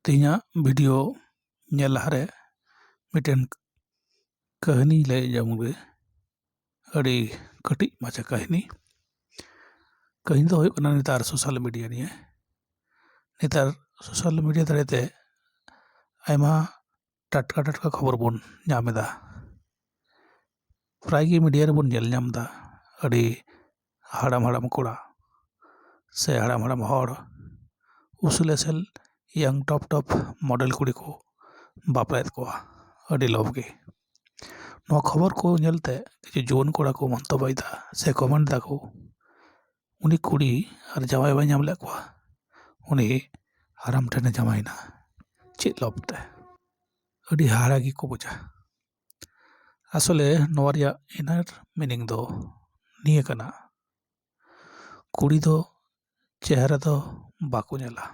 ᱛᱮᱦᱮᱧᱟᱜ ᱵᱷᱤᱰᱤᱭᱳ ᱧᱮᱞ ᱞᱟᱦᱟᱨᱮ ᱢᱤᱫᱴᱮᱱ ᱠᱟᱹᱦᱱᱤ ᱞᱟᱹᱭ ᱟᱸᱡᱚᱢᱜᱮ ᱟᱹᱰᱤ ᱠᱟᱹᱴᱤᱡ ᱢᱟᱪᱷᱟ ᱠᱟᱹᱦᱱᱤ ᱫᱚ ᱦᱩᱭᱩᱜ ᱠᱟᱱᱟ ᱱᱮᱛᱟᱨ ᱥᱳᱥᱟᱞ ᱢᱤᱰᱤᱭᱟ ᱱᱤᱭᱮ ᱱᱮᱛᱟर ᱥᱳᱥᱟᱞ ᱢᱤᱰᱤᱭᱟ ᱫᱟᱨᱟᱭᱛᱮ ᱟᱭᱢᱟ ᱴᱟᱴᱠᱟ ᱠᱷᱚᱵᱚᱨ ᱵᱚᱱ ᱧᱟᱢ ᱮᱫᱟ। ᱯᱨᱟᱭ ᱜᱮ ᱢᱤᱰᱤᱭᱟ ᱨᱮᱵᱚᱱ ᱧᱮᱞ ᱧᱟᱢ ᱮᱫᱟ ᱟᱹᱰᱤ ᱦᱟᱲᱟᱢ ᱠᱚᱲᱟ ᱥᱮ ᱦᱟᱲᱟᱢ ᱦᱚᱲ ᱩᱥᱩᱞ ᱮᱥᱮᱞ ᱤᱭᱟᱝ টপ মডেল কুড়ি को বাপলায়েদ কোয়া আᱹᱰᱤ ᱞᱚᱵᱷ ᱜᱮ। ᱱᱚᱣᱟ ᱠᱷᱚᱵᱚᱨ ᱠᱚ ᱧᱮᱞᱛᱮ ᱠᱤᱪᱷᱩ ᱡᱩᱣᱟᱹᱱ ᱠᱚᱲᱟ ᱠᱚ ᱢᱚন্তᱚᱵᱽᱭᱮᱫᱟ ᱥᱮ ᱠᱚᱢᱮন্ট ᱫᱟᱠᱚ উনি কুড়ি আর জামাই বাই ᱧᱟᱢ ᱞᱮᱫ ᱠᱚᱣᱟ উনি হারাম ᱴᱷᱮᱱᱮ ᱡᱟᱶᱟᱭᱮᱱᱟ ᱪᱮᱫ ᱞᱚᱵᱷ ᱛᱮ ᱟᱹᱰᱤ ᱦᱟᱦᱟᱲᱟ ᱜᱮᱠᱚ ᱵᱩᱡᱟ। আসলে ᱱᱚᱣᱟ ᱨᱮᱭᱟᱜ ᱤᱱᱟᱨ ᱢᱤᱱᱤᱝ ᱫᱚ ᱱᱤᱭᱟᱹ ᱠᱟᱱᱟ ᱠᱩᱲᱤ ᱫᱚ চেহারা ᱫᱚ ᱵᱟᱠᱚ ᱧᱮᱞᱟ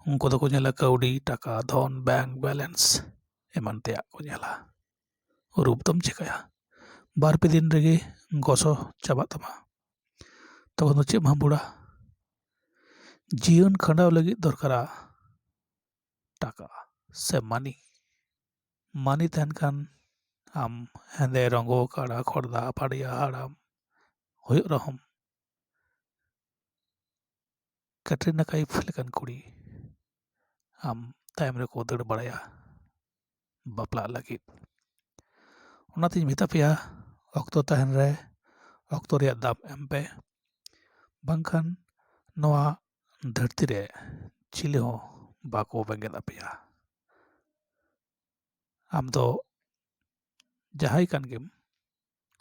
उनको तो को ñela कौड़ी टाका धन बैंक बैलेंस एमान तेयाग को ñela रूप दम चिकाया बार पे दिन रेगे गसो चाबा तमा तखन तो चेद बुड़ा जीवन खंडाव लगी दरकारा टाका से मानी तहन खान आम हेंदे रंगो काड़ा खड़दा फाड़िया हाड़ाम हुयुग रहम कैटरीना कैफ लेकान कुड़ी आम तायम रेको दड़ बड़ाया बापला लगित ओनातिन मेता पेया ऑक्तो तहन रे ऑक्तो रिया दाम एम पे बांखान नोआ धरती रे चिले हो बाको बेंगेदा पेया आम दो जहाई कान गेम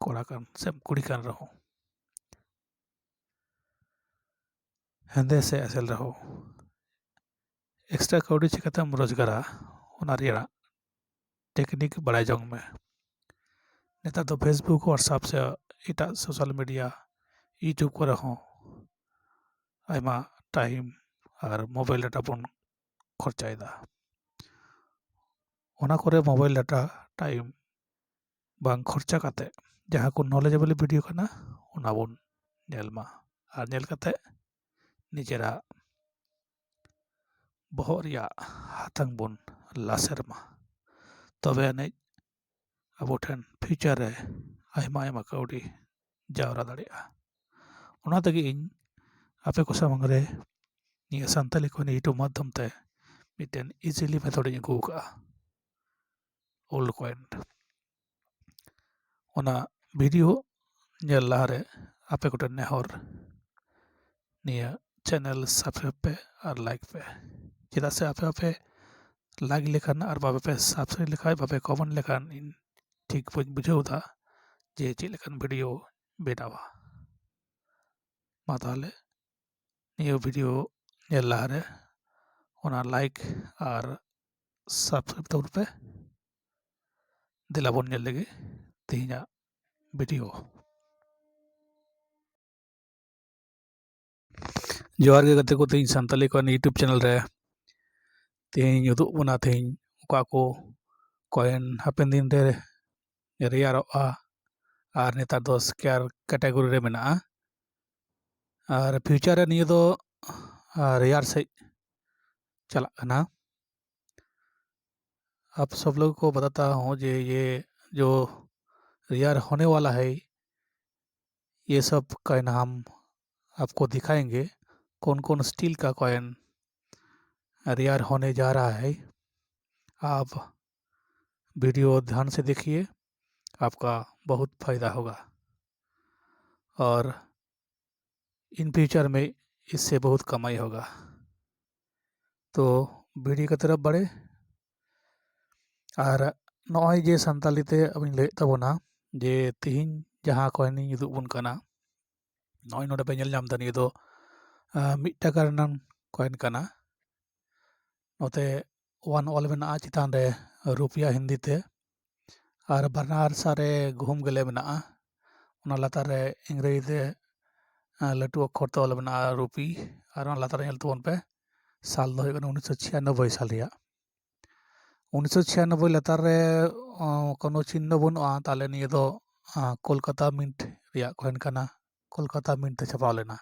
कोड़ा कान सेम कुड़ी कान रहो हेंदे से असल रहो एक्स्ट्रा कौड़ी चिकातम रोजगारा ओना रिया टेक्निक बड़ाई जोंग में नेता तो फेसबुक व्हाट्सएप से इटा सोशल मीडिया यूट्यूब को रहो आयमा टाइम और मोबाइल डाटा बन खर्चाएदा ओना करे मोबाइल डाटा टाइम बांग खर्चा काते जहाँ को नॉलेजेबल वीडियो कना ओना बन नेलमा और नेल काते निजेरा बहर रिया हाथांग बन लासेरमा तबे अने अब ठेन फ्यूचर रे आयमा कौड़ी जावरा दाड़ेया ओना तगे इन आपे को सामंग रे निया सान्ताली को यूट्यूब माध्यम ते मिटेन इजिली मेथड इन गुका ओल्ड कॉइंट ओना वीडियो ñel लारे आपे को नेहर निया चैनल सब्सक्राइब पे और लाइक पे चेदा से आपे लाइक लेखान और बाबे पे सब्सक्राइब लेखाय बाबे कमेंट लेखान इन ठीक बुझाव दा जे चेद लेखान वीडियो बेनावा मा ताहले निया वीडियो ñel लारे ओना लाइक और सब्सक्राइब तौर पे दिलाबन ñel लगे तेहिना वीडियो जोहार गे गते को तेहिं सान्ताली को यूट्यूब चैनल रे तेहिं उदुग बना तेहिं ओका को कॉइन हापेन दिन रे रेयारोआ और नेतार दो स्केयर कैटेगरी रे मेना और फ्यूचर रे निया दो रेयार से चला कना आप सब लोग को बताता हूँ जे ये जो रेयार होने वाला है ये सब कॉइन हम आपको दिखाएंगे कौन कौन स्टील का कॉइन रेयार होने जा रहा है आप वीडियो ध्यान से देखिए आपका बहुत फायदा होगा और इन फ्यूचर में इससे बहुत कमाई होगा तो वीडियो की तरफ बढ़े और नॉय जे सान्ताली ते अबिन ले तबोना जे तिहिन जहाँ कॉइन उदुग बुन कना नॉय नोडे पे ñel ñam दा निया दो मिट टाका रनन कॉइन कना नोते वन ऑल मेना चितान रे रुपया हिंदी ते और बनार सारे घूम गले मेना ओना लातार रे इंग्रेजी ते लटू अक्षर ते ऑल मेना रुपी और ओना लातार ñel तबन पे साल दो 1996 साल रिया 1996 लातार रे कोनो चिन्ह बनुआ ताले निया दो कोलकाता मिंट रिया कॉइन कना कोलकाता मिंट ते छापाव लेना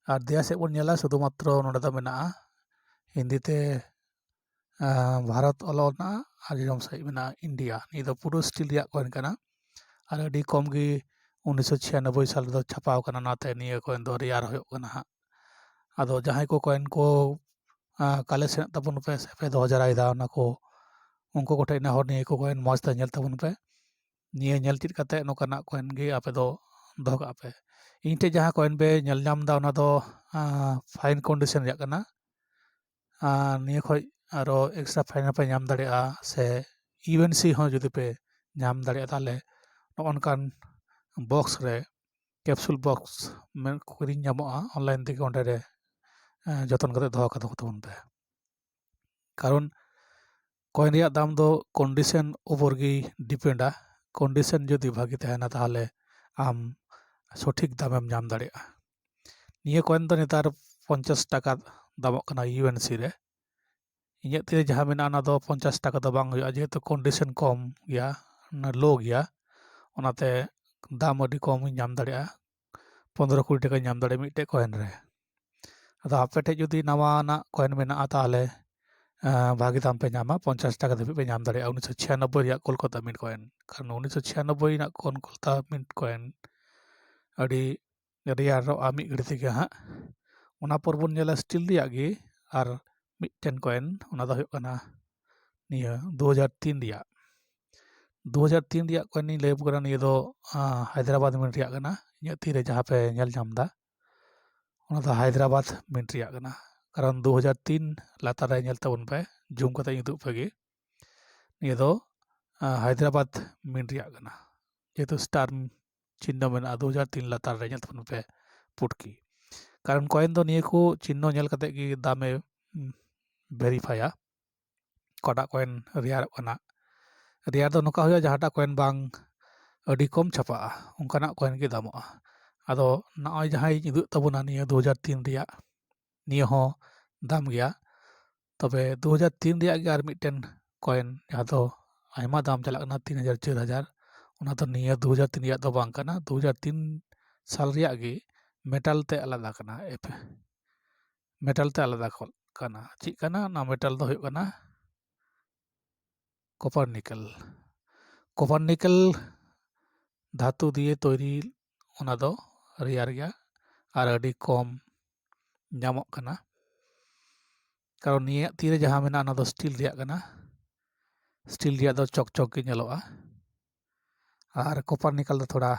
और दिया से बन ñela शुधुमात्र नोडे दो मेना Hindi te ᱵᱷᱟᱨᱚᱛ ᱚᱞᱚᱜ ᱢᱮᱱᱟᱜᱼᱟ ᱟᱨ ᱡᱚᱡᱚᱢ ᱥᱟᱺᱦᱤᱡ ᱢᱮᱱᱟᱜᱼᱟ ᱤᱱᱰᱤᱭᱟ ᱱᱤᱭᱟᱹ ᱫᱚ ᱯᱩᱨᱟᱹ ᱥᱴᱤᱞ ᱨᱮᱭᱟᱜ ᱠᱚᱭᱮᱱ ᱠᱟᱱᱟ ᱟᱨ ᱟᱹᱰᱤ ᱠᱚᱢ ᱜᱮ 1996 ᱥᱟᱞ ᱨᱮᱫᱚ ᱪᱷᱟᱯᱟᱣ ᱠᱟᱱᱟ ᱚᱱᱟᱛᱮ ᱱᱤᱭᱟᱹ ᱠᱚᱭᱮᱱ ᱫᱚ ᱨᱮᱭᱟᱨ ᱦᱩᱭᱩᱜ ᱠᱟᱱᱟ ᱦᱟᱸᱜ ᱟᱫᱚ ᱡᱟᱦᱟᱸᱭ ᱠᱚ ᱠᱚᱭᱮᱱ ᱠᱚ ᱠᱟᱞᱮᱠᱥᱚᱱ ᱛᱟᱵᱚᱱ ᱯᱮ ᱥᱮ ᱯᱮ ᱫᱚᱦᱚ ᱡᱟᱣᱨᱟᱭᱮᱫᱟ ᱚᱱᱟ ᱠᱚ ᱩᱱᱠᱩ ᱠᱚᱴᱷᱮᱱ ᱱᱮᱦᱚᱨ ᱱᱤᱭᱟᱹ ᱠᱚ ᱠᱚᱭᱮᱱ ᱢᱚᱸᱡᱽ ᱛᱮ ᱧᱮᱞ ᱛᱟᱵᱚᱱ ᱯᱮ ᱱᱤᱭᱟᱹ ᱧᱮᱞ ᱪᱮᱫ ᱠᱟᱛᱮ ᱱᱚᱝᱠᱟᱱᱟᱜ ᱠᱚᱭᱮᱱ ᱜᱮ ᱟᱯᱮ ᱫᱚ ᱫᱚᱦᱚ ᱠᱟᱜ ᱯᱮ ᱤᱧ ᱴᱷᱮᱡ ᱡᱟᱦᱟᱸ ᱠᱚᱭᱮᱱ ᱯᱮ ᱧᱮᱞ ᱧᱟᱢ ᱮᱫᱟ ᱚᱱᱟ ᱫᱚ ᱯᱷᱟᱭᱤᱱ ᱠᱚᱱᱰᱤᱥᱚᱱ ᱨᱮᱭᱟᱜ ᱠᱟᱱᱟ ᱱᱤᱭᱟᱹ ᱠᱷᱚᱡ ᱟᱨᱚ ᱮᱠᱥᱴᱨᱟ ᱯᱷᱟᱭᱤᱱ ᱦᱚᱸᱯᱮ ᱧᱟᱢ ᱫᱟᱲᱮᱭᱟᱜᱼᱟ ᱥᱮ UNC ᱦᱚᱸ ᱡᱩᱫᱤ ᱯᱮ ᱧᱟᱢ ᱫᱟᱲᱮᱭᱟᱜᱼᱟ ᱛᱟᱦᱚᱞᱮ ᱱᱚᱜᱼᱚ ᱱᱚᱝᱠᱟᱱ ᱵᱚᱠᱥ ᱨᱮ ᱠᱮᱯᱥᱩᱞ ᱵᱚᱠᱥ ᱠᱤᱨᱤᱧ ᱧᱟᱢᱚᱜᱼᱟ ᱚᱱᱞᱟᱭᱤᱱ ᱛᱮᱜᱮ ᱚᱸᱰᱮ ᱨᱮ ᱡᱚᱛᱚᱱ ᱠᱟᱛᱮ ᱫᱚᱦᱚ ᱠᱟᱛᱟ ᱛᱟᱵᱚᱱ ᱯᱮ ᱠᱟᱨᱚᱱ কয়েন ᱨᱮᱭᱟᱜ দাম ᱫᱚ ᱠᱚᱱᱰᱤᱥᱚᱱ ᱩᱯᱚᱨ ᱜᱮ ᱰᱤᱯᱮন্ᱰᱟ ᱠᱚᱱᱰᱤᱥᱚᱱ ᱡᱩᱫᱤ ᱵᱷᱟᱜᱤ ᱛᱟᱦᱮᱱᱟ ᱛᱟᱦᱚᱞᱮ ᱟᱢ ᱥᱚᱴᱷᱤᱠ দামᱮᱢ ᱧᱟᱢ ᱫᱟᱲᱮᱭᱟᱜᱼᱟ ᱱᱤᱭᱟᱹ ᱠᱚᱭᱮᱱ ᱫᱚ ᱱᱮᱛᱟর 50 টাকা দামᱚᱜ ᱠᱟᱱᱟ UNC ᱨᱮ ᱤᱧᱟᱹᱜ ᱛᱤᱨᱮ ᱡᱟᱦᱟᱸ ᱢᱮᱱᱟᱜᱼᱟ ᱚᱱᱟ ᱫᱚ 50 টাকা ᱫᱚ ᱵᱟᱝ ᱦᱩᱭᱩᱜᱼᱟ ᱡᱮᱦᱮᱛᱩ ᱠᱚᱱᱰᱤᱥᱚᱱ ᱠᱚᱢ ᱜᱮᱭᱟ ᱞᱳ ᱜᱮᱭᱟ ᱚᱱᱟᱛᱮ দাম ᱟᱹᱰᱤ ᱠᱚᱢ ᱤᱧ ᱧᱟᱢ ᱫᱟᱲᱮᱭᱟᱜᱼᱟ 15-20 টাকাᱧ ᱧᱟᱢ ᱫᱟᱲᱮᱭᱟᱜᱼᱟ ᱢᱤᱫᱴᱮᱡ ᱠᱚᱭᱮᱱ ᱨᱮ ᱟᱫᱚ ᱟᱯᱮ ᱴᱷᱮᱡ ᱡᱩᱫᱤ ᱱᱟᱣᱟᱱᱟᱜ ᱠᱚᱭᱮᱱ ᱢᱮᱱᱟᱜᱼᱟ ᱛᱟᱦᱚᱞᱮ ভাগি দাম পে ᱧᱟᱢᱟ 50 টাকা ধাবিᱡ ᱯᱮ ᱧᱟᱢ ᱫᱟᱲᱮᱭᱟᱜᱼᱟ 1996 ᱨᱮᱭᱟᱜ ᱠᱳᱞᱠᱟᱛᱟ ᱢᱤᱱᱴ ᱠᱚᱭᱮᱱ ᱠᱟᱨᱚᱱ 1996 ᱨᱮᱱᱟᱜ ᱠᱳᱞᱠᱟᱛᱟ ᱢᱤᱱᱴ ᱠᱚᱭᱮᱱ ᱟᱹᱰᱤ ᱨᱮᱭᱟᱨᱚᱜᱼᱟ ᱢᱤᱫ ᱜᱷᱟᱹᱲᱤ ᱛᱮᱜᱮ ᱦᱟᱸᱜ ᱚᱱᱟ ᱯᱚᱨ ᱵᱚᱱ ᱧᱮᱞᱟ ᱥᱴᱤᱞ ᱨᱮᱭᱟᱜ ᱜᱮ ᱟᱨ ᱢᱤᱫᱴᱮᱱ ᱠᱚᱭᱮᱱ ᱚᱱᱟ ᱫᱚ ᱦᱩᱭᱩᱜ ᱠᱟᱱᱟ ᱱᱤᱭᱟᱹ 2003 ᱨᱮᱭᱟᱜ 2003 ᱨᱮᱭᱟᱜ ᱠᱚᱭᱮᱱᱤᱧ ᱞᱟᱹᱭ ᱟᱯᱮ ᱠᱟᱱᱟ ᱱᱤᱭᱟᱹ ᱫᱚ হায়দ্রাবাদ ᱢᱤᱱᱴ ᱨᱮᱭᱟᱜ ᱠᱟᱱᱟ ᱤᱧᱟᱹᱜ ᱛᱤᱨᱮ ᱡᱟᱦᱟᱸ ᱯᱮ ᱧᱮᱞ ᱧᱟᱢ ᱮᱫᱟ ᱚᱱᱟ ᱫᱚ হায়দ্রাবাদ ᱢᱤᱱᱴ ᱨᱮᱭᱟᱜ ᱠᱟᱱᱟ ᱠᱟᱨᱚᱱ 2003 ᱞᱟᱛᱟᱨ ᱨᱮ ᱧᱮᱞ ᱛᱟᱵᱚᱱ ᱯᱮ ᱡᱩᱢ ᱠᱟᱛᱮ ᱩᱫᱩᱜ ᱯᱮᱜᱮ ᱱᱤᱭᱟᱹ ᱫᱚ হায়দ্রাবাদ ᱢᱤᱱᱴ ᱨᱮᱭᱟᱜ ᱠᱟᱱᱟ যেহেতু স্টার চিহ্ন মেনাᱜᱼᱟ 2003 ᱞᱟᱛᱟᱨ ᱨᱮ ᱧᱮᱞ ᱛᱟᱵᱚᱱ ᱯᱮ ᱯᱩᱴᱠᱤ কারণ কয়েন ᱫᱚ ᱱᱤᱭᱟᱹ ᱠᱚ ᱪᱤᱦ্ᱱᱚ ᱧᱮᱞ ᱠᱟᱛᱮ ᱜᱮ দামে ᱵᱷᱮᱨᱤᱯᱷᱟᱭᱟ ᱚᱠᱟᱴᱟᱜ ᱠᱚᱭᱮᱱ ᱨᱮᱭᱟᱨᱚᱜ ᱠᱟᱱᱟ ᱨᱮᱭᱟᱨ ᱫᱚ ᱱᱚᱝᱠᱟ ᱦᱩᱭᱩᱜᱼᱟ ᱡᱟᱦᱟᱸᱴᱟᱜ ᱠᱚᱭᱮᱱ ᱵᱟᱝ ᱟᱹᱰᱤ ᱠᱚᱢ ᱪᱷᱟᱯᱟᱜᱼᱟ ᱚᱱᱠᱟᱱᱟᱜ ᱠᱚᱭᱮᱱ ᱜᱮ ᱫᱟᱢᱚᱜᱼᱟ ᱟᱫᱚ ᱱᱚᱜᱼᱚᱭ ᱡᱟᱦᱟᱸᱭ ᱩᱫᱩᱜ ᱛᱟᱵᱚᱱᱟ ᱱᱤᱭᱟᱹ 2003 ᱨᱮᱭᱟᱜ ᱱᱤᱭᱟᱹ ᱦᱚᱸ দাম ᱜᱮᱭᱟ তবে 2003 ᱨᱮᱭᱟᱜ ᱜᱮ ᱟᱨ ᱢᱤᱫᱴᱮᱱ ᱠᱚᱭᱮᱱ ᱡᱟᱦᱟᱸ ᱫᱚ ᱟᱭᱢᱟ দাম ᱪᱟᱞᱟᱜ ᱠᱟᱱᱟ 3000 4000 ᱚᱱᱟ ᱫᱚ ᱱᱤᱭᱟᱹ 2003 ᱨᱮᱭᱟᱜ ᱫᱚ ᱵᱟᱝ ᱠᱟᱱᱟ 2003 সাল ᱨᱮᱭᱟᱜ ᱜᱮ মেটাল তে আলাদা ᱠᱟᱱᱟ মেটাল তে আলাদা ᱠᱟᱱᱟ ᱪᱮᱫ ᱠᱟᱱᱟ ᱚᱱᱟ মেটাল ᱫᱚ ᱦᱩᱭᱩᱜ ᱠᱟᱱᱟ কপার নিকেল ধাতু দিয়ে তৈরি ᱚᱱᱟ ᱫᱚ ᱨᱮᱭᱟᱨ ᱜᱮᱭᱟ ᱟᱨ ᱟᱹᱰᱤ ᱠᱚᱢ ᱧᱟᱢᱚᱜ ᱠᱟᱱᱟ ᱠᱟᱨᱚᱱ ᱱᱤᱭᱟᱹ ᱛᱤᱨᱮ ᱡᱟᱦᱟᱸ ᱢᱮᱱᱟᱜᱼᱟ ᱚᱱᱟ ᱫᱚ ᱥᱴᱤᱞ ᱨᱮᱭᱟᱜ ᱠᱟᱱᱟ ᱥᱴᱤᱞ ᱨᱮᱭᱟᱜ ᱫᱚ ᱪᱚᱠᱪᱚᱠ ᱜᱮ ᱧᱮᱞᱚᱜᱼᱟ ᱟᱨ ᱠᱚᱯᱟর নিকেল ᱫᱚ ᱛᱷᱚᱲᱟ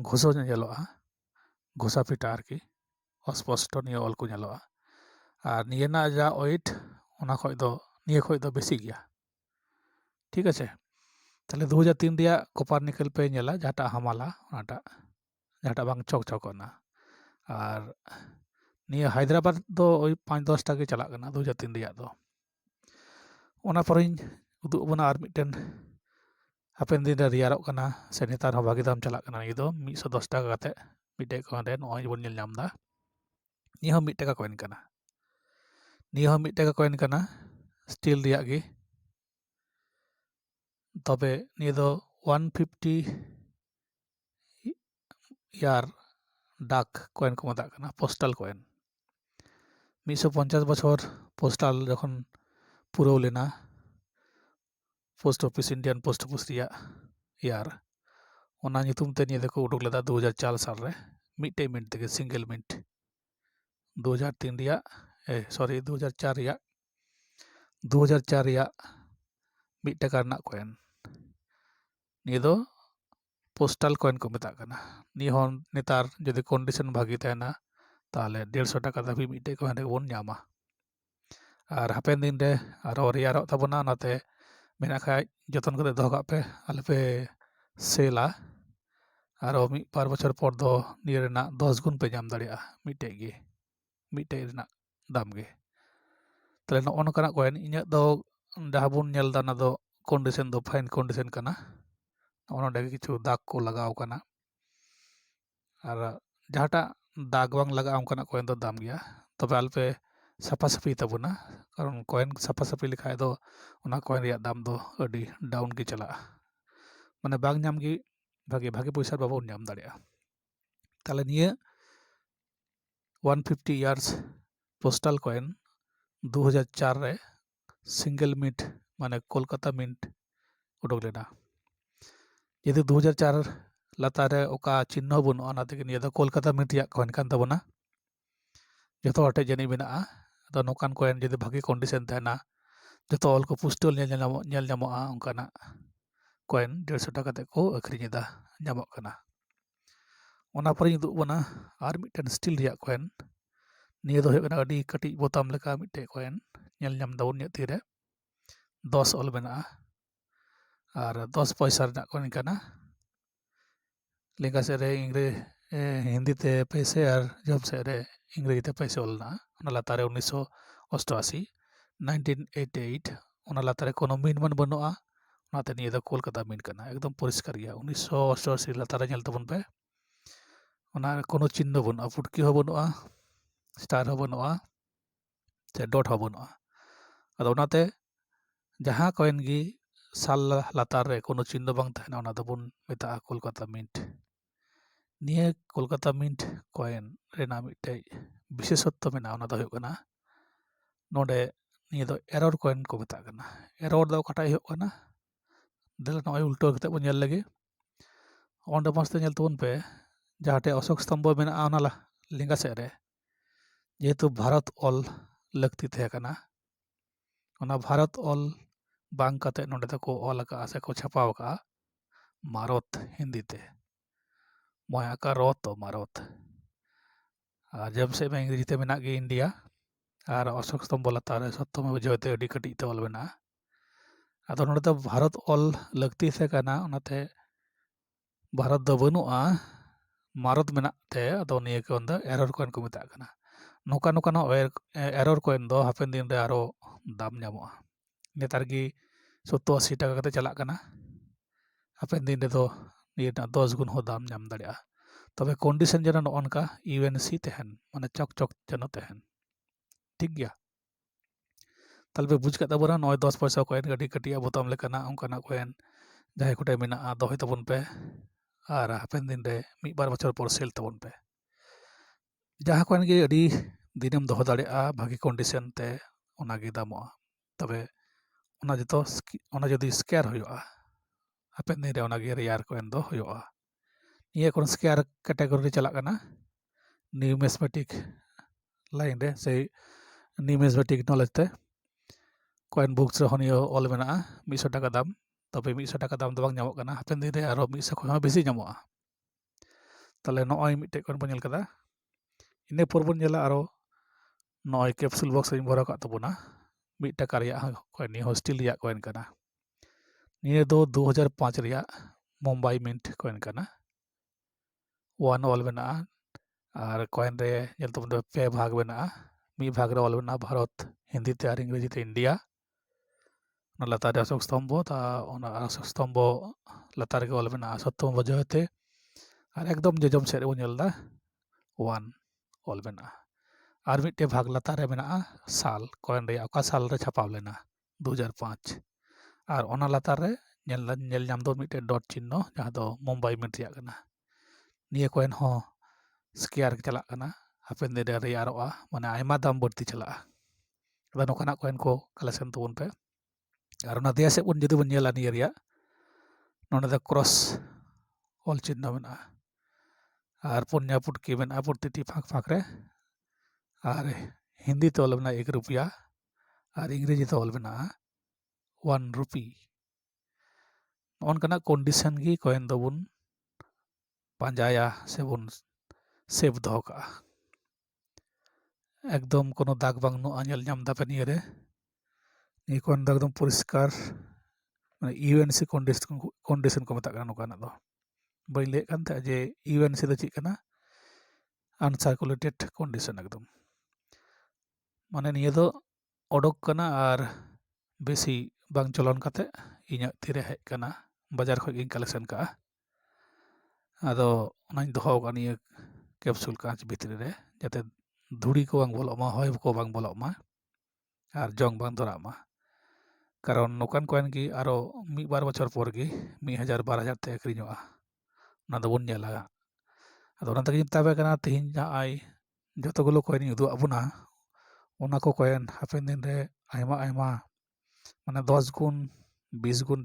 ঘুষো ᱧᱮᱞᱚᱜᱼᱟ ঘষা পিটা আরকি অস্পষ্ট নিয়ে অল ᱠᱚ ᱧᱮᱞᱚᱜᱼᱟ আর নিয়ে না যা ওয়েট ᱚᱱᱟ ᱠᱷᱚᱡ ᱫᱚ নিয়ে ᱠᱷᱚᱡ ᱫᱚ বেশি গᱮᱭᱟ ঠিক আছে তাহলে 2003 ᱨᱮᱭᱟᱜ কপার নিকেল পে ᱧᱮᱞᱟ ᱡᱟᱦᱟᱸᱴᱟᱜ হামালা ᱚᱱᱟᱴᱟᱜ ᱡᱟᱦᱟᱸᱴᱟᱜ ᱵᱟᱝ ᱪᱚᱠᱪᱚᱠᱚᱜᱼᱟ আর নিয়ে হায়দ্রাবাদ ᱫᱚ ওই 5-10 টাকা ᱜᱮ ᱪᱟᱞᱟᱜ ᱠᱟᱱᱟ 2003 ᱨᱮᱭᱟᱜ ᱫᱚ ᱚᱱᱟ ᱯᱚᱨᱮᱧ ᱩᱫᱩᱜ ᱟᱵᱚᱱᱟ ᱟᱨ ᱢᱤᱫᱴᱮᱱ ᱦᱟᱯᱮᱱ ᱫᱤᱱ ᱨᱮ ᱨᱮᱭᱟᱨᱚᱜ ᱠᱟᱱᱟ ᱥᱮ ᱱᱮᱛᱟᱨ ᱦᱚᱸ ᱵᱷᱟᱜᱤ ᱫᱟᱢ ᱪᱟᱞᱟᱜ ᱠᱟᱱᱟ ᱱᱤᱭᱟᱹ ᱫᱚ 110 টাকা ᱠᱟᱛᱮ ᱢᱤᱫᱴᱮᱡ ᱠᱚᱭᱮᱱ ᱨᱮ ᱱᱚᱜᱼᱚᱭ ᱵᱚᱱ ᱧᱮᱞ ᱧᱟᱢ ᱮᱫᱟ ᱱᱤᱭᱟᱹ ᱦᱚᱸ 1 টাকা কয়েন ᱠᱟᱱᱟ ᱱᱤᱭᱟᱹ ᱦᱚᱸ 1 টাকা কয়েন ᱠᱟᱱᱟ স্টিল ᱨᱮᱭᱟᱜ ᱜᱮ তবে ᱱᱤᱭᱟᱹ ᱫᱚ 150 ইয়ার ডাক কয়েন को মেতাগ কানা পোস্টাল কয়েন 150 বছর পোস্টাল যখন পুরো লেনা post office Indian post office রিয়া ইয়ার ᱚᱱᱟ ᱧᱩᱛᱩᱢ ᱛᱮ ᱱᱤᱭᱟᱹ ᱫᱚᱠᱚ ᱩᱰᱩᱠ ᱞᱮᱫᱟ 2004 ᱥᱟᱞ ᱨᱮ ᱢᱤᱫᱴᱮᱡ ᱢᱤᱱᱴ ᱛᱮᱜᱮ ᱥᱤᱝᱜᱮᱞ ᱢᱤᱱᱴ 2003 ᱨᱮᱭᱟᱜ সরি 2004 ᱨᱮᱭᱟᱜ 2004 ᱨᱮᱭᱟᱜ 1 টাকা ᱨᱮᱱᱟᱜ ᱠᱚয়েন ᱱᱤᱭᱟᱹ ᱫᱚ পোস্টাল কয়েন को মেতাগ কানা ᱱᱤᱭᱟᱹ ᱦᱚᱸ ᱱᱮᱛᱟᱨ ᱡᱩᱫᱤ ᱠᱚᱱᱰᱤᱥᱚᱱ ᱵᱷᱟᱜᱤ ᱛᱟᱦᱮᱱᱟ ᱛᱟᱦᱚᱞᱮ 150 টাকা ᱫᱷᱟᱹᱵᱤᱡ ᱢᱤᱫᱴᱮᱡ ᱠᱚᱭᱮᱱ ᱨᱮᱵᱚᱱ ᱧᱟᱢᱟ ᱟᱨ ᱦᱟᱯᱮᱱ ᱫᱤᱱ ᱨᱮ ᱟᱨᱚ ᱨᱮᱭᱟᱨᱚᱜ ᱛᱟᱵᱚᱱᱟ ᱚᱱᱟᱛᱮ ᱢᱮᱱᱟᱜ ᱠᱷᱟᱡ ᱡᱚᱛᱚᱱ ᱠᱟᱛᱮ ᱫᱚᱦᱚ ᱠᱟᱜ ᱯᱮ ᱟᱞᱚᱯᱮ ᱥᱮᱞᱟ ᱟᱨᱚ ᱢᱤᱫ ᱵᱟᱨ ᱵᱚᱪᱷᱚᱨ ᱯᱚᱨ ᱫᱚ ᱱᱤᱭᱟᱹ ᱨᱮᱱᱟᱜ 10 ᱜᱩᱱ ᱯᱮ ᱧᱟᱢ ᱫᱟᱲᱮᱭᱟᱜᱼᱟ ᱢᱤᱫᱴᱮᱡ ᱨᱮᱱᱟᱜ দাম ᱜᱮ তাহলে ᱱᱚᱜᱼᱚ ᱱᱚᱝᱠᱟᱱᱟᱜ ᱠᱚᱭᱮᱱ ᱤᱧᱟᱹᱜ ᱫᱚ ᱡᱟᱦᱟᱸ ᱵᱚᱱ ᱧᱮᱞ ᱮᱫᱟ ᱚᱱᱟ ᱫᱚ ᱠᱚᱱᱰᱤᱥᱚᱱ ᱫᱚ ᱯᱷᱟᱭᱤᱱ ᱠᱚᱱᱰᱤᱥᱚᱱ ᱠᱟᱱᱟ ᱱᱚᱸᱰᱮ ᱠᱤᱪᱷᱩ দাগ ᱠᱚ ᱞᱟᱜᱟᱣ ᱠᱟᱱᱟ আর ᱡᱟᱦᱟᱸᱴᱟᱜ দাগ ᱵᱟᱝ ᱞᱟᱜᱟᱜᱼᱟ ᱚᱱᱠᱟᱱᱟᱜ ᱠᱚᱭᱮᱱ ᱫᱚ দাম ᱜᱮᱭᱟ ᱛᱚᱵᱮ ᱟᱞᱯᱮ ᱥᱟᱯᱷᱟ ᱥᱟᱹᱯᱷᱤ ᱛᱟᱵᱚᱱᱟ ᱠᱟᱨᱚᱱ ᱠᱚᱭᱮᱱ ᱥᱟᱯᱷᱟ ᱥᱟᱹᱯᱷᱤ ᱞᱮᱠᱷᱟᱡ ᱫᱚ ᱚᱱᱟ ᱠᱚᱭᱮᱱ ᱨᱮᱭᱟᱜ দাম ᱫᱚ ᱟᱹᱰᱤ ᱰᱟᱣᱩᱱ ᱜᱮ ᱪᱟᱞᱟᱜᱼᱟ ᱢᱟᱱᱮ ᱵᱟᱝ ᱧᱟᱢ ᱜᱮ ᱵᱷᱟᱜᱮ ᱯᱚᱭᱥᱟ ᱵᱟᱵᱚᱱ ᱧᱟᱢ ᱫᱟᱲᱮᱭᱟᱜᱼᱟ তাহলে নিয়ে 150 ইয়ার্স পোস্টাল কয়েন 2004 रे सिंगल मिंट माने कोलकाता मिंट उडुक लेना यदि 2004 लातार रे ओका चिन्ह बनुआ ओना तेगे निया दो कोलकाता मिंट रिया कॉइन कान ताबोना जतो हटे जनी मेनाआ आदो नोकान कॉइन जदि भागी कंडीशन तहना जतो ऑल को पुस्टल नेल ᱧᱟᱢᱚᱜᱼᱟ ᱚᱱᱠᱟᱱᱟᱜ कॉइन 150 टाका ते को अखरिᱧेदा ᱧᱟᱢᱚᱜ ᱠᱟᱱᱟ ᱚᱱᱟ ᱯᱚᱨᱮ ᱩᱫᱩᱜ ᱵᱚᱱᱟ ᱟᱨ ᱢᱤᱫᱴᱮᱱ ᱥᱴᱤᱞ ᱨᱮᱭᱟᱜ कॉइन निया दो हुᱭᱩᱜ ᱠᱟᱱᱟ ᱟᱹᱰᱤ ᱠᱟᱹᱴᱤᱡ ᱵᱳᱛᱟᱢ ᱞᱮᱠᱟ ᱢᱤᱫᱴᱮᱱ कॉइन ᱧᱮᱞ ᱧᱟᱢ ᱫᱟᱵᱚᱱ ᱤᱧᱟᱹᱜ ᱛᱤᱨᱮ 10 ᱚᱞ ᱢᱮᱱᱟᱜᱼᱟ ᱟᱨ 10 पैसा रना कॉइन काना लिंगा से रे हिंदी ते पैसे और जब से रे इंग्रेजी ते पैसे ओलना ओना लातारे 1988 1988 ओना लातारे कोनो मीन मन बनुआ ओनाते निया दो कोलकाता मीन काना एकदम परिष्कार गया 1988 लातारे ñel tabon पे ओना कोनो चिन्ह बनुआ फुटकी हो बनुआ स्टार हो बनुआ से डॉट हो बनुआ अदो ओनाते जहाँ कॉइन गी साल लातार रे कोनो चिन्ह बांग तहना ओना दबुन मेता कोलकाता मिंट निया कोलकाता मिंट कॉइन रेना मिटे विशेषत्व मेना ओना दो हुᱭᱩᱜ कना नोडे निया दो एरर कॉइन को मेता कना एरर दो कटा हुᱭᱩᱜ कना देला नय उल्टो कते बो ñel लगे ओंडे मस्ते ñel तबुन पे जहाटे अशोक स्तंभ मेना ओना लिंगा से रे जेहेतु भारत ऑल लगती थे कना ओना भारत ऑल बांग कते नोडे तको ऑल का से को छापाव का मारत हिंदी ते मोया का रोत मारत और जब से मैं इंग्रेजी ते मेना गे इंडिया और अशोक स्तंभ लातार सत्यम बुझाते अडी कटी ते ऑल मेना आदो नोडे तो भारत ऑल लगती से कना ओनाते भारत दो बनुआ मारत मेना ते आदो निया को अंदर एरर कॉइन को मेता कना नोका नोका नो एरर कॉइन दो हापेन दिन रे आरो दाम ᱧᱟᱢᱚᱜᱼᱟ नेतार की 70-80 टाका कते चलाक कना हापेन दिन रे दो निया 10 गुण हो दाम ᱧᱟᱢ दाड़िया तबे कंडीशन जन नोनका यूएनसी तहन माने चक चक जन तहन ठीक गया तलबे बुझ का तबरा 9-10 पैसा कॉइन गडी कटिया बोताम लेकना ओंकाना कॉइन जहाय कोटे मेना दोहय तबन पे और हापेन दिन रे मी बार बछर पर सेल तबन पे जहाँ कॉइन गे अडी दिनम दोह दाड़िया भागी कंडीशन ते ओना गे दामोआ तबे ओना जतो ओना जदि स्क्वायर हुᱭᱩᱜᱼᱟ हापेन दिन रे ओना गे रेयार कॉइन दो हुᱭᱩᱜᱼᱟ निया कोन स्क्वायर कैटेगरी चला कना न्यूमिस्मेटिक लाइन रे से न्यूमिस्मेटिक नॉलेज ते कॉइन बुक्स रे होनियो ऑल मेना 100 टाका दाम तबे 100 टाका दाम दो बांग ᱧᱟᱢᱚᱜ कना हापेन दिन रे आरो 100 खय ᱦᱚᱸ बेसी ᱧᱟᱢᱚᱜᱼᱟ तले नय मिटे कॉइन बन ñel कदा इने पर बन ñela आरो नय कैप्सूल बॉक्स इन भरा का तबोना 1 टाका रिया कॉइन नि हॉस्टल रिया कॉइन कना निया दो 2005 रिया मुंबई मिंट कॉइन कना वन ऑल मेना और कॉइन रे ñel तबन दो पे भाग मेना मी भाग रे ऑल मेना भारत हिंदी ते और इंग्रेजी ते इंडिया ओना लातार रे अशोक स्तंभ ता ओना अशोक स्तंभ लातार के ऑल मेना सत्यम बुझाते और एकदम जजम से रे ñel दा वन ऑल मेना और मिट्टे भाग लातार रे मेना साल कॉइन रे ओका साल रे छापाव लेना 2005 और ओना लातार रे ñel ñam दो मिट्टे डॉट चिन्ह जहां दो मुंबई मिंट रिया कना निया कॉइन हो स्क्वायर चला कना हापेन दिन रे रेयारोआ माने आयमा दाम बढ़ती चला अदा नोकाना कॉइन को कलेक्शन तबन पे और ओना दिया से बन जदि बन ñela निया रिया नोने दा क्रॉस ऑल चिन्ह मेना और पुन्या पुटकी मेना पुटती फाक फाक रे और हिंदी तो ऑल मेना 1 रुपया और इंग्रेजी तो ऑल मेना 1 रुपी ओनकना कंडीशन की कॉइन दबुन पांजाया से बुन सेव दो का एकदम कोनो दाग बांग नु ñel ñam दा पे निया रे नि कॉइन दा एकदम परिष्कार माने यूएनसी कंडीशन को मेता कना नोकाना दो बाई ले कान था जे यूएनसी दा ची कना अनसार्कुलेटेड कंडीशन एकदम माने निया दो ओडोक कना और बेसी बांग चलन कते इña तिरे हेज कना बाजार खय गिन कलेक्शन का आदो ओनाኝ दोहो का निया कैप्सूल कांच भितरी रे जाते धुड़ी को बांग बोलो मा होय को बांग बोलो मा और जंग बांग धरा मा कारण नोकान कॉइन की आरो मी बार बछर पर की 1000-12,000 ते अखरिñोआ ना दो बन ñela आदो ओना तक तबे कना तिहिन आई जतो गुलो कॉइन उदु अबुना ᱚᱱᱟ ᱠᱚ ᱠᱚᱭᱮᱱ ᱦᱟᱯᱮᱱ ᱫᱤᱱ ᱨᱮ ᱟᱭᱢᱟ ᱟᱭᱢᱟ ᱢᱟᱱᱮ 10 ᱜᱩᱱ 20 ᱜᱩᱱ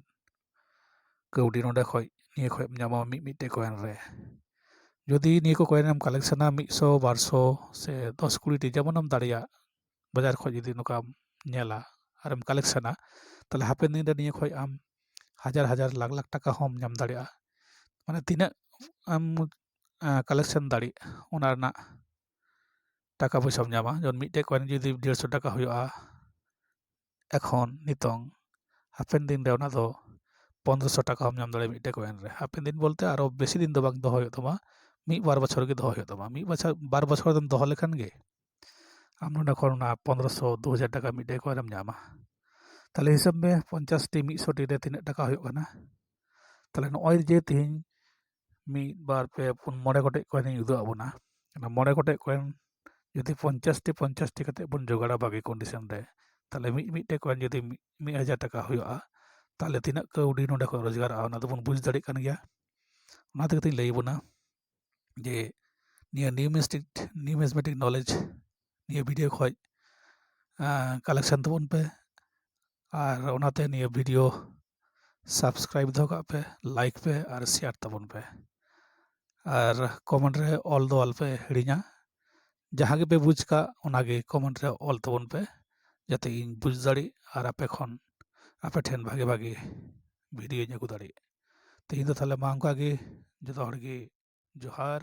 ᱠᱟᱹᱣᱰᱤ ᱱᱚᱸᱰᱮ ᱠᱷᱚᱡ ᱱᱤᱭᱟᱹ ᱠᱷᱚᱡ ᱮᱢ ᱧᱟᱢᱟ ᱢᱤᱫᱴᱮᱡ ᱠᱚᱭᱮᱱ ᱨᱮ। ᱡᱩᱫᱤ ᱱᱤᱭᱟᱹ ᱠᱚ ᱠᱚᱭᱮᱱᱮᱢ ᱠᱟᱞᱮᱠᱥᱚᱱᱟ 100 200 ᱥᱮ 10 20ᱴᱤ ᱡᱮᱢᱚᱱᱮᱢ ᱫᱟᱲᱮᱭᱟᱜ ᱵᱟᱡᱟᱨ ᱠᱷᱚᱡ ᱡᱩᱫि ᱱᱚᱝᱠᱟᱢ ᱧᱮᱞᱟ ᱟᱨᱮᱢ ᱠᱟᱞᱮᱠᱥᱚᱱᱟ ᱛᱟᱦᱞᱮ ᱦᱟᱯᱮᱱ ᱫᱤᱱ ᱨᱮ ᱱᱤᱭᱟᱹ ᱠᱷᱚᱡ ᱟᱢ ᱦᱟᱡᱟᱨ ᱦᱟᱡᱟর লাখ লাখ টাকা হম ᱧᱟᱢ ᱫᱟᱲᱮᱭᱟᱜᱼᱟ। মানে ᱛᱤᱱᱟᱹᱜ ᱟᱢ ᱠᱟᱞᱮᱠᱥᱚᱱ ᱫᱟᱲᱮᱜ ᱚᱱᱟ ᱨᱮᱱᱟᱜ টাকা পয়সাম ᱧᱟᱢᱟ। যেমন মিটে কয়েন যদি 150 টাকা ᱦᱩᱭᱩᱜᱼᱟ এখন নিতং হাফেন দিন রে ᱚᱱᱟ ᱫᱚ 1500 টাকা হম ᱧᱟᱢ দাঁড়ায় মিটে কয়েন রে হাফেন দিন বলতে আরো বেশি দিন ᱫᱚ ᱵᱟᱝ ᱫᱚᱦᱚ ᱦᱩᱭᱩᱜ ᱛᱟᱢᱟ ᱢᱤᱫ ᱵᱟᱨ ᱵᱚᱪᱷᱚᱨ ᱜᱮ ᱫᱚᱦᱚ ᱦᱩᱭᱩᱜ ᱛᱟᱢᱟ ᱢᱤᱫ ᱵᱚᱪᱷᱚᱨ ᱵᱟᱨ ᱵᱚᱪᱷᱚᱨ ᱫᱚᱢ ᱫᱚᱦᱚ ᱞᱮᱠᱷᱟᱱ ᱜᱮ ᱟᱢ ᱱᱚᱰᱮ ᱠᱷᱚᱱ ᱚᱱᱟ 1500 2000 টাকা মিটে কয়েনᱮᱢ ᱧᱟᱢᱟ। তাহলে হিসাব ᱢᱮ 50টি 100টি রে ᱛᱤᱱᱟᱹᱜ টাকা ᱦᱩᱭᱩᱜ ᱠᱟᱱᱟ। তাহলে ᱱᱚᱜᱼᱚᱭ ᱡᱮ ᱛᱤᱦᱤᱧ 1 2 3 4 5 ᱜᱚᱴᱮᱡ ᱠᱚᱭᱮᱱᱤᱧ ᱩᱫᱩᱜ ᱟᱵᱚᱱᱟ ᱚᱱᱟ 5 ᱜᱚᱴᱮᱡ ᱠᱚᱭᱮᱱ যদি 50টি কাতে বন জোগাড়া বাকি কন্ডিশন রে তাহলে মিটে কয়েন যদি 1000 টাকা হইয়া তাহলে তিনাক কাউডি নোডে ᱠᱷᱚᱡ রোজগাᱨᱚᱜᱼᱟ ᱚᱱᱟ ᱫᱚᱵᱚᱱ ᱵᱩᱡᱽ ᱫᱟᱲᱮᱭᱟᱜ ᱠᱟᱱ ᱜᱮᱭᱟ। ᱚᱱᱟ ᱛᱮᱜᱮ ᱛᱤᱧ ᱞᱟᱹᱭ ᱟᱵᱚᱱᱟ ᱡᱮ ᱱᱤᱭᱟᱹ নিউমেসমেটিক নলেজ নিয়ে ভিডিও ᱠᱷᱚᱡ কালেকশন ᱛᱟᱵᱚᱱ ᱯᱮ আর ওনাতে নিয়ে ভিডিও সাবস্ক্রাইব দᱚᱦᱚ ᱠᱟᱜ ᱯᱮ লাইক ᱯᱮ আর শেয়ার ᱛᱟᱵᱚᱱ ᱯᱮ আর কমেন্ট রে ᱚᱞ ᱫᱚ ᱟᱞᱯᱮ ᱦᱤᱲᱤᱧᱟ ᱡᱟᱦᱟᱸ ᱜᱮᱯᱮ ᱵᱩᱡᱽ ᱠᱟᱜ ᱚᱱᱟᱜᱮ ᱠᱚᱢᱮᱱᱴ ᱨᱮ ᱚᱞ ᱛᱟᱵᱚᱱ ᱯᱮ ᱡᱟᱛᱮ ᱤᱧ ᱵᱩᱡᱽ ᱫᱟᱲᱮᱜ ᱟᱨ ᱟᱯᱮ ᱠᱷᱚᱱ ᱟᱯᱮ ᱴᱷᱮᱱ ᱵᱷᱟᱜᱮ ᱵᱷᱟᱜᱮ ᱵᱷᱤᱰᱤᱭᱳᱧ ᱟᱹᱜᱩ ᱫᱟᱲᱮᱜ। ᱛᱮᱦᱮᱧ ᱫᱚ ᱛᱟᱦᱞᱮ ᱢᱟ ᱚᱱᱠᱟ ᱜᱮ ᱡᱚᱛᱚ ᱦᱚᱲ ᱜᱮ ᱡᱚᱦᱟᱨ।